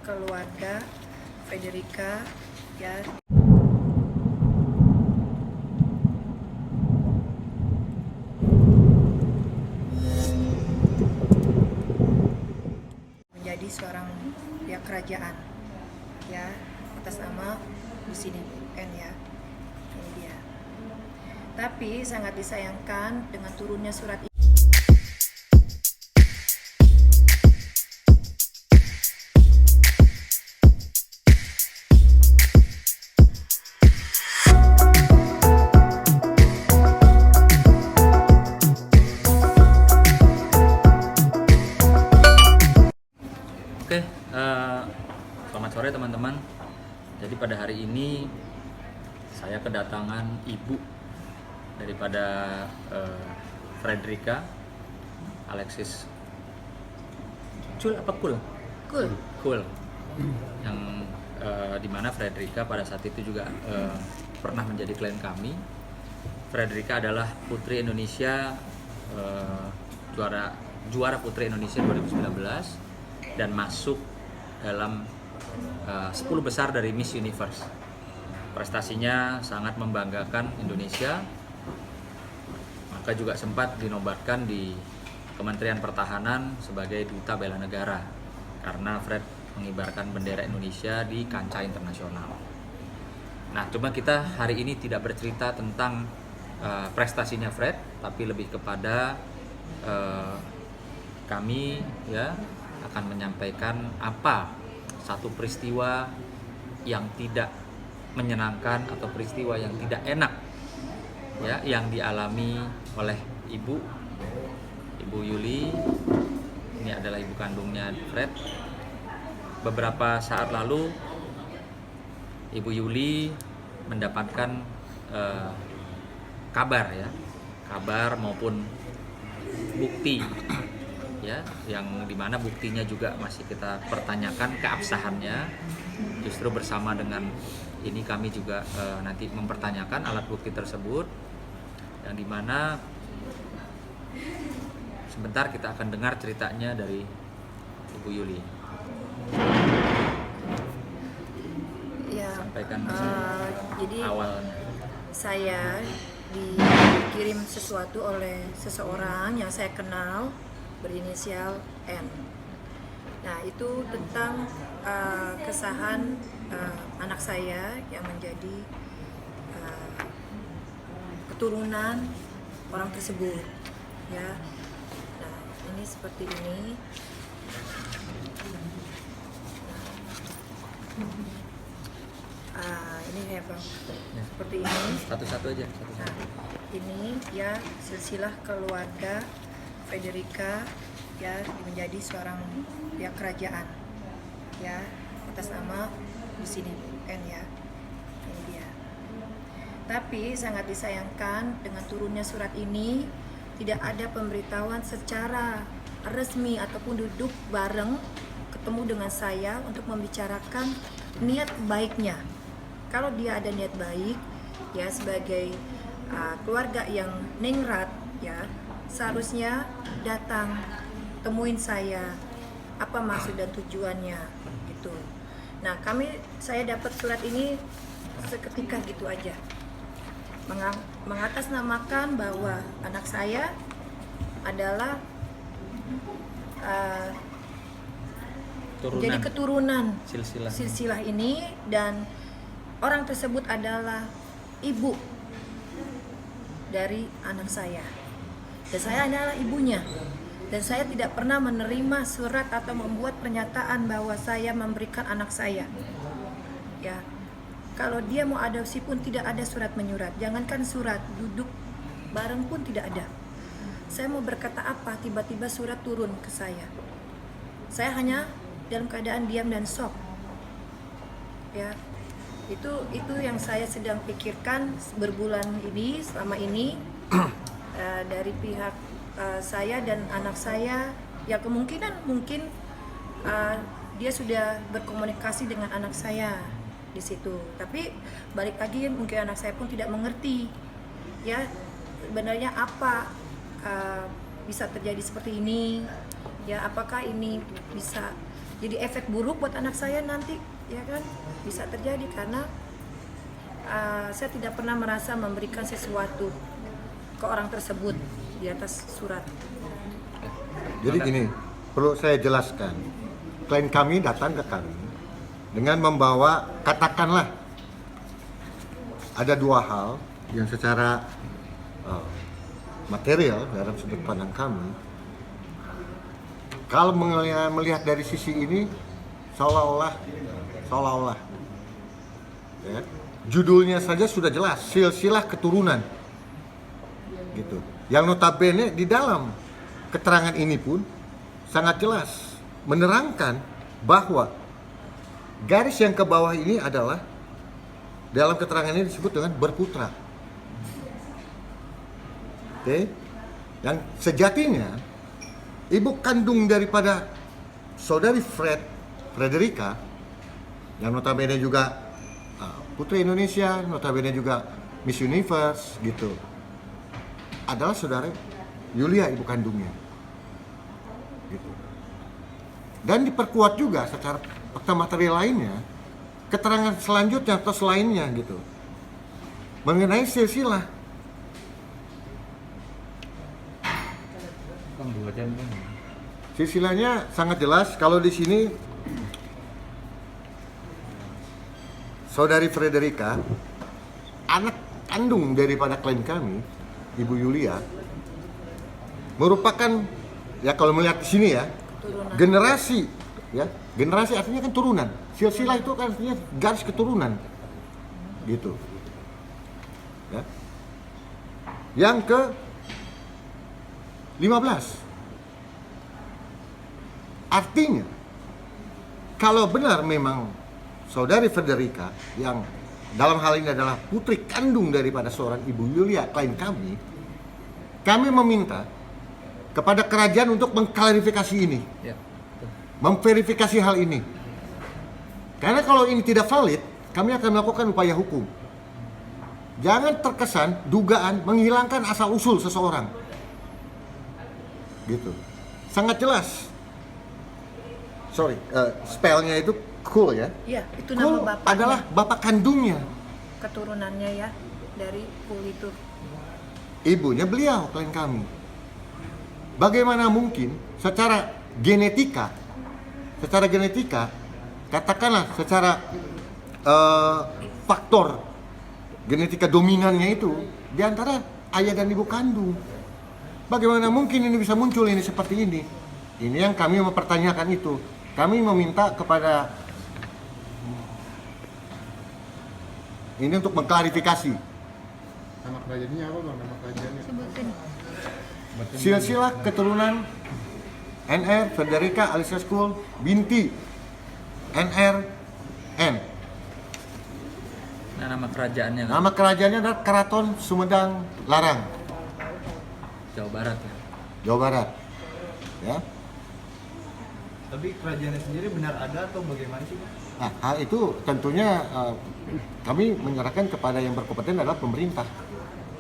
keluarga Frederica ya. Menjadi seorang pihak kerajaan ya, atas nama di sini N ya. Ini dia. Tapi sangat disayangkan dengan turunnya surat ini. Oke, selamat sore teman-teman. Jadi pada hari ini saya kedatangan ibu daripada Frederica Alexis Cul apa Kul? Kul. Yang dimana Frederica pada saat itu juga pernah menjadi klien kami. Frederica adalah putri Indonesia, juara putri Indonesia 2019 dan masuk dalam 10 besar dari Miss Universe. Prestasinya sangat membanggakan Indonesia, maka juga sempat dinobatkan di Kementerian Pertahanan sebagai Duta Bela Negara karena Fred mengibarkan bendera Indonesia di kancah internasional. Nah, cuma kita hari ini tidak bercerita tentang prestasinya Fred, tapi lebih kepada kami ya akan menyampaikan apa satu peristiwa yang tidak menyenangkan atau peristiwa yang tidak enak ya yang dialami oleh Ibu Yuli. Ini adalah ibu kandungnya Fred. Beberapa saat lalu Ibu Yuli mendapatkan kabar maupun bukti ya, yang dimana buktinya juga masih kita pertanyakan keabsahannya. Justru bersama dengan ini kami juga nanti mempertanyakan alat bukti tersebut, yang dimana sebentar kita akan dengar ceritanya dari Ibu Yuli. Ya, Sampaikan jadi awal. saya dikirim sesuatu oleh seseorang yang saya kenal berinisial N. Nah, itu tentang kesahan anak saya yang menjadi keturunan orang tersebut ya. Nah, ini seperti ini. Ini ya Bang, seperti ini. Satu-satu aja. Nah, ini ya silsilah keluarga Frederica ya, menjadi seorang pihak kerajaan ya, atas nama di sini N ya. Ini dia. Tapi sangat disayangkan dengan turunnya surat ini tidak ada pemberitahuan secara resmi ataupun duduk bareng ketemu dengan saya untuk membicarakan niat baiknya. Kalau dia ada niat baik ya, sebagai keluarga yang ningrat ya, seharusnya datang temuin saya, apa maksud dan tujuannya gitu. Nah, saya dapat surat ini seketika gitu aja, mengatasnamakan bahwa anak saya adalah jadi keturunan silsilah ini, dan orang tersebut adalah ibu dari anak saya. Dan saya adalah ibunya, dan saya tidak pernah menerima surat atau membuat pernyataan bahwa saya memberikan anak saya ya. Kalau dia mau adopsi pun tidak ada surat menyurat, jangankan surat, duduk bareng pun tidak ada. Saya mau berkata apa, tiba-tiba surat turun ke saya. Saya hanya dalam keadaan diam dan shock ya. Itu yang saya sedang pikirkan berbulan ini, selama ini. Dari pihak saya dan anak saya ya, kemungkinan mungkin dia sudah berkomunikasi dengan anak saya di situ, tapi balik lagi mungkin anak saya pun tidak mengerti ya sebenarnya apa bisa terjadi seperti ini ya, apakah ini bisa jadi efek buruk buat anak saya nanti, ya kan, bisa terjadi karena saya tidak pernah merasa memberikan sesuatu ke orang tersebut di atas surat. Jadi gini, perlu saya jelaskan. Klien kami datang ke kami dengan membawa, katakanlah ada dua hal yang secara material dalam sudut pandang kami. Kalau melihat dari sisi ini, seolah-olah ya, judulnya saja sudah jelas, silsilah keturunan gitu. Yang notabene di dalam keterangan ini pun sangat jelas menerangkan bahwa garis yang ke bawah ini adalah dalam keterangan ini disebut dengan berputra. Oke? Yang sejatinya ibu kandung daripada saudari Frederica yang notabene juga putri Indonesia, notabene juga Miss Universe gitu, adalah saudara Yulia, ibu kandungnya gitu. Dan diperkuat juga secara fakta material lainnya, keterangan selanjutnya atau selainnya gitu mengenai silsilah. Silsilahnya sangat jelas. Kalau di sini saudari Frederica, anak kandung daripada klien kami, Ibu Yulia, merupakan, ya kalau melihat di sini ya, Keturunan. generasi, ya generasi artinya kan turunan. Silsilah itu kan artinya garis keturunan, gitu. Ya. Yang ke 15. Artinya, kalau benar memang saudari Frederica yang dalam hal ini adalah putri kandung daripada seorang Ibu Yulia, klien kami meminta kepada kerajaan untuk mengklarifikasi ini, Ya. memverifikasi hal ini. Karena kalau ini tidak valid, kami akan melakukan upaya hukum. Jangan terkesan dugaan menghilangkan asal usul seseorang, gitu. Sangat jelas. Sorry, spellnya itu Cool ya. Iya, itu nama Cool bapaknya. adalah bapak kandungnya. Keturunannya ya dari Cool itu. Ibunya beliau, klien kami. Bagaimana mungkin secara genetika, katakanlah secara faktor genetika dominannya itu di antara ayah dan ibu kandung. Bagaimana mungkin ini bisa muncul ini seperti ini? Ini yang kami mempertanyakan itu. Kami meminta kepada ini untuk mengklarifikasi. Nama kerajaannya apa bang? Nama kerajaannya? Sebutin. Silsilah keturunan NR Frederica Alicia School binti NR N. Nah, nama kerajaannya kan? Nama kerajaannya adalah Keraton Sumedang Larang, Jawa Barat ya. Jawa Barat. Ya. Tapi kerajaannya sendiri benar ada atau bagaimana sih bang? Nah, hal itu tentunya kami menyerahkan kepada yang berkompeten adalah pemerintah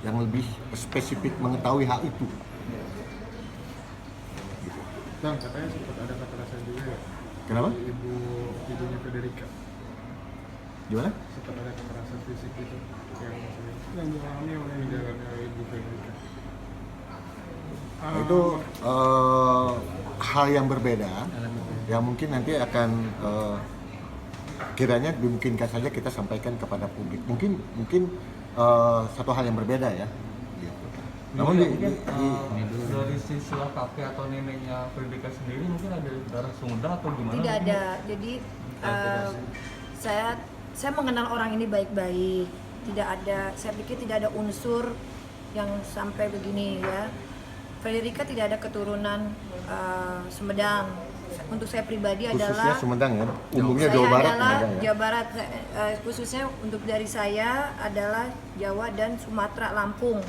yang lebih spesifik mengetahui hal itu. Bang, katanya sempat ada kekerasan juga ya? Kenapa? Ibunya Federica. Gimana? Sempat ada kekerasan fisik itu yang dialami oleh ibu Federica. Itu hal yang berbeda, yang mungkin nanti akan kiranya dimungkinkan saja kita sampaikan kepada publik. Mungkin satu hal yang berbeda ya. Gitu. Namun dari silsilah kakek atau neneknya Frederica sendiri mungkin ada darah Sumedang atau gimana? Tidak ada. Jadi saya mengenal orang ini baik-baik. Tidak ada, saya pikir tidak ada unsur yang sampai begini ya. Frederica tidak ada keturunan Sumedang. Untuk saya pribadi khususnya adalah Sumedang ya. Umumnya saya Jawa Barat adalah Sumedang ya. Jawa Barat, khususnya untuk dari saya adalah Jawa dan Sumatera, Lampung.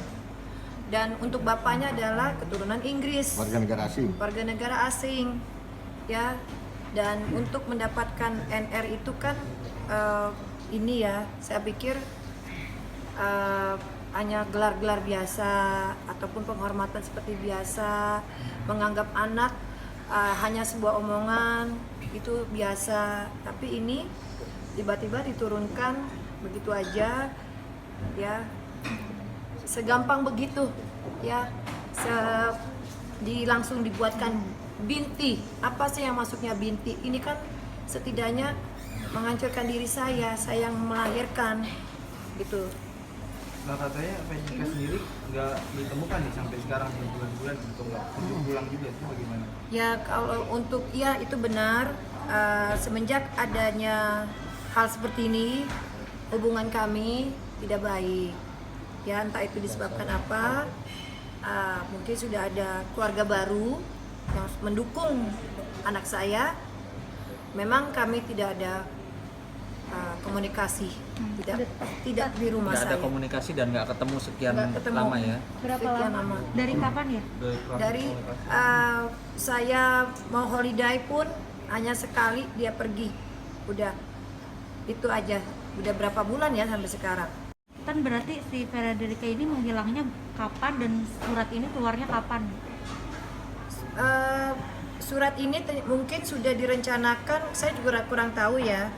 Dan untuk bapaknya adalah keturunan Inggris, Warga negara asing. warga negara asing, ya. Dan untuk mendapatkan NR itu kan ini ya, saya pikir hanya gelar-gelar biasa ataupun penghormatan seperti biasa, menganggap anak hanya sebuah omongan itu biasa, tapi ini tiba-tiba diturunkan begitu aja ya, segampang begitu ya, langsung dibuatkan binti. Apa sih yang masuknya binti? Ini kan setidaknya menghancurkan diri saya yang melahirkan gitu. Nah katanya Veronica sendiri nggak ditemukan nih sampai sekarang berbulan-bulan untuk nggak pulang juga, itu bagaimana? Ya kalau untuk ya itu benar. Semenjak adanya hal seperti ini, hubungan kami tidak baik. Ya entah itu disebabkan apa. Mungkin sudah ada keluarga baru yang mendukung anak saya. Memang kami tidak ada komunikasi, tidak di rumah Nggak ada saya. komunikasi dan nggak ketemu sekian Nggak ketemu. lama ya. Berapa Sekian lama? lama. Dari kapan ya? Dari saya mau holiday pun hanya sekali dia pergi, udah itu aja. Udah berapa bulan ya sampai sekarang. Kan berarti si Frederica ini menghilangnya kapan dan surat ini keluarnya kapan? Surat ini mungkin sudah direncanakan, saya juga kurang tahu ya.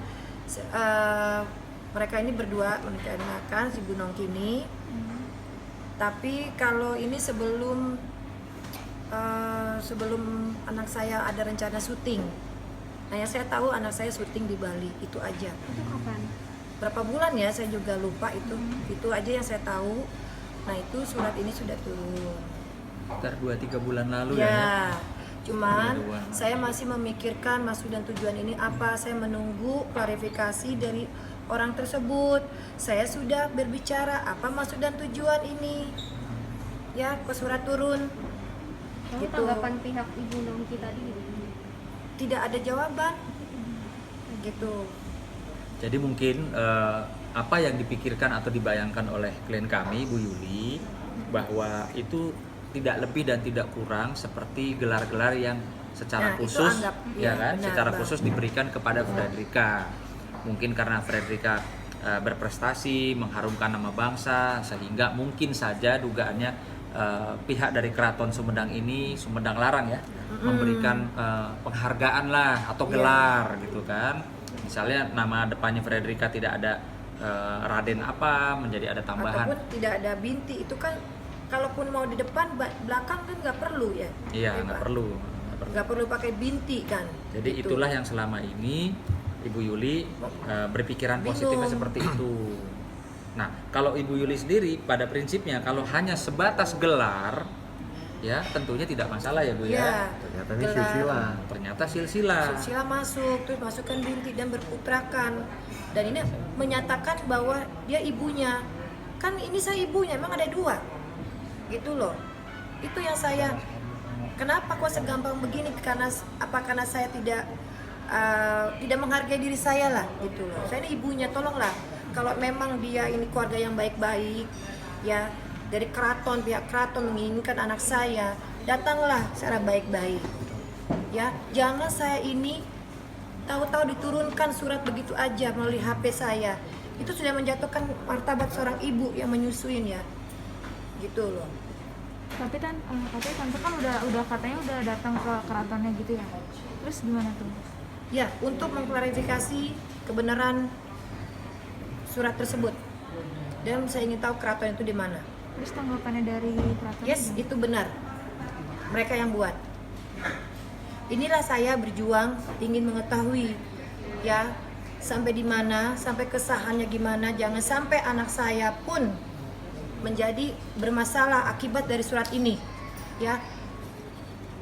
Mereka ini berdua merencanakan si Bu Nongkini. Tapi kalau ini sebelum anak saya ada rencana syuting. Nah, yang saya tahu anak saya syuting di Bali, itu aja. Itu kapan? Berapa bulan ya, saya juga lupa itu. Itu aja yang saya tahu. Nah, itu surat ini sudah turun. Sekitar 2-3 bulan lalu Ya, ya. cuman Dua. saya masih memikirkan maksud dan tujuan ini apa. Saya menunggu klarifikasi dari orang tersebut. Saya sudah berbicara apa maksud dan tujuan ini. Ya, ke surat turun. Lalu Gitu. tanggapan pihak Ibu Nongki tadi gitu? Tidak ada jawaban. Gitu. Jadi mungkin apa yang dipikirkan atau dibayangkan oleh klien kami, Bu Yuli, bahwa itu tidak lebih dan tidak kurang seperti gelar-gelar yang secara Nah, itu khusus, anggap, ya ya, kan, benar, secara Bang. khusus diberikan kepada Frederica. Mungkin karena Frederica berprestasi, mengharumkan nama bangsa, sehingga mungkin saja dugaannya pihak dari Keraton Sumedang ini, Sumedang Larang ya, memberikan penghargaan lah atau gelar gitu kan. Misalnya nama depannya Frederica tidak ada Raden apa, menjadi ada tambahan. Ataupun tidak ada binti, itu kan kalaupun mau di depan, belakang kan nggak perlu ya. Iya, Ya, nggak Pak? perlu. Nggak perlu pakai binti kan. Jadi Gitu. itulah yang selama ini Ibu Yuli berpikiran positifnya Bingung. seperti itu. Nah, kalau Ibu Yuli sendiri pada prinsipnya kalau hanya sebatas gelar, ya tentunya tidak masalah ya Bu ya. Ya, Ternyata ini gelar. silsilah. Ternyata silsilah. Silsilah masuk, terus masukkan binti dan berputrakan. Dan ini menyatakan bahwa dia ibunya. Kan ini saya ibunya, emang ada dua. Gitu loh. Itu yang saya, kenapa kok segampang begini? Karena saya tidak menghargai diri saya lah, gitu loh. Saya ini ibunya, tolonglah. Kalau memang dia ini keluarga yang baik-baik, ya dari keraton, pihak keraton menginginkan anak saya, datanglah secara baik-baik. Ya, jangan saya ini tahu-tahu diturunkan surat begitu aja melalui HP saya. Itu sudah menjatuhkan martabat seorang ibu yang menyusuin ya. Gitu loh. Tapi kan katanya tante kan udah katanya udah datang ke keratonnya gitu ya. Terus gimana tuh? Ya, untuk mengklarifikasi kebenaran surat tersebut. Dan saya ingin tahu keraton itu di mana. Terus tanggapannya dari keraton? Yes, itu benar. Mereka yang buat. Inilah saya berjuang ingin mengetahui ya sampai di mana, sampai kesahannya gimana. Jangan sampai anak saya pun menjadi bermasalah akibat dari surat ini. Ya.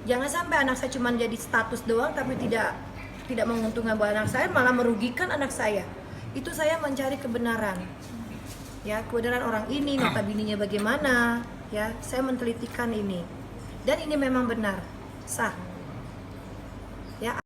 Jangan sampai anak saya cuma jadi status doang tapi tidak menguntungkan buat anak saya, malah merugikan anak saya. Itu saya mencari kebenaran. Ya, kebenaran orang ini, notabene-nya bagaimana, ya. Saya mentelitikan ini. Dan ini memang benar, sah. Ya.